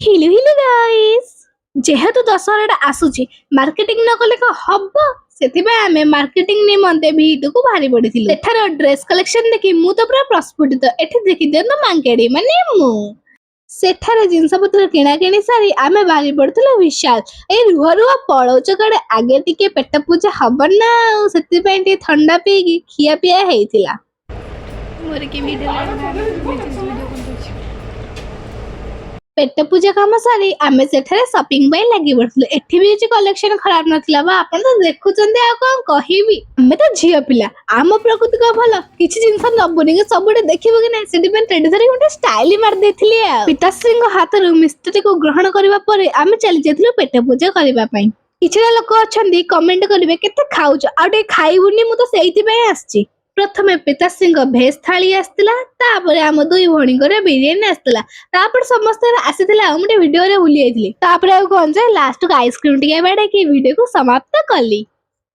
हिलो हिलो गाइस जेहेतु दशहरा आसुची मार्केटिंग न कले का हब सेथिबे आमे मार्केटिंग निमंते भीटु को भारी पड़िथिलु एठार ड्रेस कलेक्शन देखि मु तो पूरा प्रस्फुटित एठी देखि देन मांकेडी माने मु सेठारे जिनस पत्र किणा किणी सारी आमे बारी पड़थिलु विशाल ए रुह रुह पळौच कड़े आगे टिके पेट पूजा हबन ना सेति पे टी ठंडा पीगी खिया पिया हेतिला मोर के वीडियो पेट पूजा काम सारी आमे सेठारे शॉपिंग पे लगी पड़थिलु एठी भी जे कलेक्शन खराब नथिला बा आपन तो देखुचंदे आ कोन कहिबी आमे तो झिया पिला आम प्रकृति को भलो किछि जिंस नबुनी के सबुडे देखिबो कि नै सेति पे टेडी धरि गोटे स्टाइल मार देथिली आ पिताश्री को हाथ रु मिस्त्री को ग्रहण करबा परे आमे चली जेथिलु पेट पूजा करबा पई किछरा लोक अछंदी कमेंट करिवे केते खाउछ आ डे खाइबुनी मु तो सेइति पे आछी प्रथमे पिताश्री भेज थाली आसला तापरे आम दुई भणी बिरियानी आसला तापर समस्त आसीथिला मुझे वीडियो रे भूली जाइथिली तापरे आ कोन जे लास्ट को आइसक्रीम टिके बाडे की वीडियो को समाप्त कली।